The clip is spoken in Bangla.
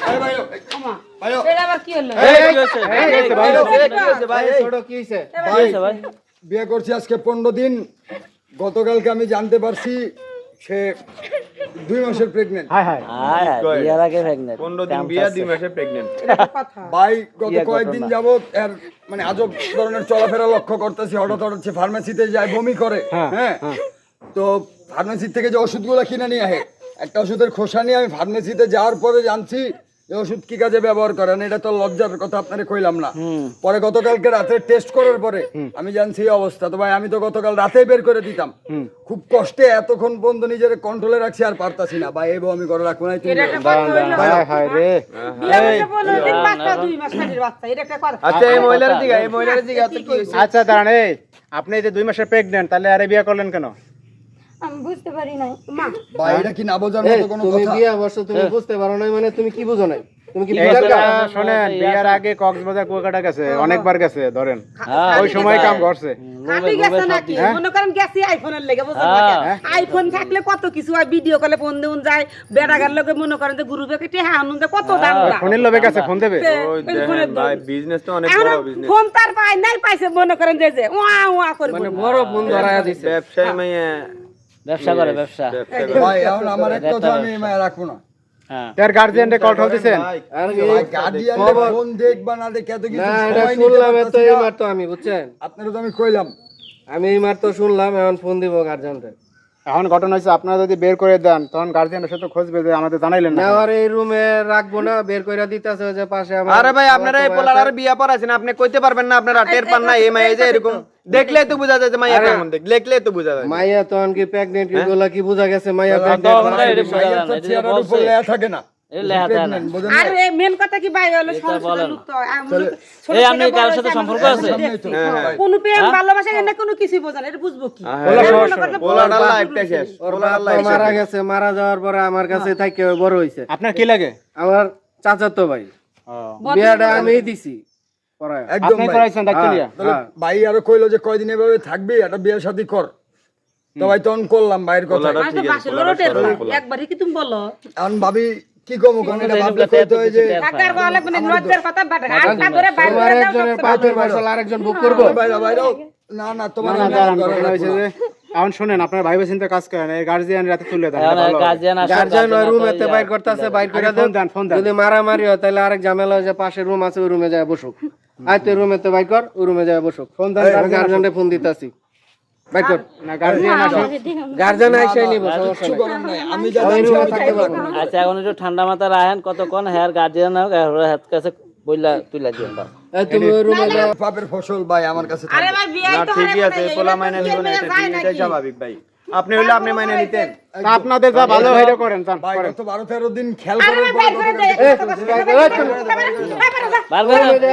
আরে ভাই আমা ভাই এটা আবার কি হলো ভাই ছোট কি হইছে ভাই বিয়ে করছি আজকে 15 দিন গতকালকে আমি জানতে পারছি সে 2 মাসের প্রেগন্যান্ট হায় হায় বিয়ার আগে প্রেগন্যান্ট 15 দিন বিয়া 2 মাসে প্রেগন্যান্ট কথা ভাই গত কয়েকদিন যাবত এর মানে আজব ধরনের চলাফেরা লক্ষ্য করতেছি হঠাৎ হঠাৎ সে ফার্মেসিতে যায় বমি করে হ্যাঁ তো ফার্মেসি থেকে যে ওষুধগুলো কিনে নিয়ে আসে একটা ওষুধের খোসা নিয়ে আমি ফার্মেসিতে যাওয়ার পরে জানছি এই ওষুধ কি কাজে ব্যবহার করেন এটা তো লজ্জার কথা আপনারে কইলাম না পরে গতকালকে রাতে টেস্ট করার পরে আমি জানছি এই অবস্থা তো ভাই আমি তো গতকাল রাতেই বের করে দিতাম খুব কষ্টে এতক্ষণ পর্যন্ত নিজের কন্ট্রোলে রাখছি আর পারতাছি না ভাই এই বউ আমি করে রাখবো না তুমি এটা একটা কথা হইলো হায় হায় রে বিয়ে করতে 15 দিন বাচ্চা 2 মাস কাটির বাচ্চা এটা একটা কথা আচ্ছা এই মহিলার দিকে এত কি হইছে আচ্ছা দাঁড়ান এই আপনি এই যে 2 মাসের প্রেগন্যান্ট তাহলে আরে বিয়ে করলেন কেন আমি বুঝতে পারি নাই মা ভাই এটা কি না বোঝার মতো কোনো তুমি কথা বিয়া বসো তুমি বুঝতে পারো না মানে তুমি কি বুঝো নাই তুমি কি এই যে শুনেন বিয়ার আগে কক্সবাজার কুয়াকাটা গেছে অনেকবার গেছে ধরেন ওই সময় কাম করছে খালি গেছে নাকি মনে করেন গেছি আইফোনের লেগে বুঝছেন না আইফোন থাকলে কত কিছু হয় ভিডিও কলে ফোন দেউন যায় বেড়াগার লগে মনে করেন যে গ্রুপে কেটে হানুন যে কত দাম ফোনের লোভে গেছে ফোন দেবে ওই দেখেন ভাই বিজনেস তো অনেক বড় বিজনেস ফোন তার পায় নাই পাইছে মনে করেন যে ওয়া ওয়া করবে মানে বড় ফোন ধরায়া দিছে ব্যবসায় মাইয়া ব্যবসা করে ব্যবসা ভাই এখন আমার এক কথা আমি মায়া রাখবো না হ্যাঁ তার গার্জিয়ান রে কল ঠল দিছেন আর ভাই গার্ডিয়ান ফোন দেখবা না দেখে এত কিছু না এটা সময় নিতে শুনলাম তো পারতাছি এই না। মাত্র আমি বুঝছেন আপনারা তো আমি কইলাম আমি এই মাত্র শুনলাম এখন ফোন দিব গার্জিয়ানরে এখন ঘটনা হচ্ছে আপনারা যদি বের করে দেন তখন গার্জিয়ানের সাথে খুঁজবে যে আমাদের জানাইলেন না নেওয়ার এই রুমে রাখবো না বের কইরা দিতেছে যে পাশে আমার আরে ভাই আপনারা এই পোলার বিয়া পড়াছেন আপনি কইতে পারবেন না আপনারা টের পান না এই মাইয়া যে এরকম দেখলেই তো বোঝা যায় যে মাইয়া কেমন দেখলেই তো বোঝা যায় মাইয়া তো কি প্রেগনেন্ট এগুলা কি বোঝা গেছে মাইয়া ভাইয়ের তো চেহারার উপর লেয়া থাকে না এই লেহাতে না Pregnant, বোঝেন আর না? এই মেন কথা কি ভাই হলো সংসার লোক তো এই আপনি কারোর সাথে সম্পর্ক আছে কোন প্রেম ভালোবাসা এনে কোনো কিছু বোঝেন এটা বুঝবো কি পোলার লাইফটা শেষ ওর বাবা মারা গেছে মারা যাওয়ার পরে আমার কাছে থাকি বড় হইছে আপনার কি লাগে আমার চাচাতো ভাই বিয়াটা আমিই দিছি পড়ায় একদম আপনি ভাই। করাইছেন দায়িত্ব নিয়ে তাহলে ভাই আরো কইলো যে কয়দিন এভাবে থাকবি একটা বিয়ে শাদী কর তো ভাই তখন করলাম ভাইয়ের কথা আমি তো বাসে লড়টের একবারই কি তুমি বলো এখন ভাবি কি কমু কোন এটা ভাবলে কইতে হয় যে টাকার বলা লাগবে না লজ্জার কথা বাট হালকা ধরে বাইরে তোমার করে দাও একজনের পাপের মশল আরেকজন বুক করবো ভাইরা না না তোমার না দাঁড়ান ঘটনা হয়েছে যে এখন শুনেন আপনার ভাই চিন্তা কাজ করেন এই গার্জিয়ান রাতে তুলে দেন গার্জিয়ান আসে গার্জিয়ান রুমেতে বাইর করতেছে বাইর করে দেন ফোন দেন যদি মারামারি হয় তাহলে আরেক ঝামেলা হয় যে পাশে রুম আছে ওই রুমে যায় বসুক আয় তুই রুমেতে বাইর কর ওই রুমে যায় বসুক ফোন দেন গার্জিয়ানকে ফোন দিতাছি বাইর কর না গার্জিয়ান আসে গার্জিয়ান আইসাই নিব সমস্যা কিছু নাই করার নাই আমি যা জানছি আমি থাকতে পারবো না। আচ্ছা এখন একটু ঠান্ডা মাথা রাখেন কতক্ষণ হেয়ার গার্জিয়ান হাত কাছে বইলা তুইলা দিন বাস এই তুমি ওই রুমে যাও পাপের ফসল ভাই আমার কাছে থাকবে। আরে ভাই বিয়ে না তো ঠিকই আছে এই পোলা মাইনা নিব না এটাই স্বাভাবিক ভাই আপনি হইলে আপনি মাইনা নিতেন তা আপনাদের যা ভালো হইলে করেন জান ভাই করেন গত 12-13 দিন খেয়াল আরে করার ভাই পরে বাইরে করে গতকাল দে বার করে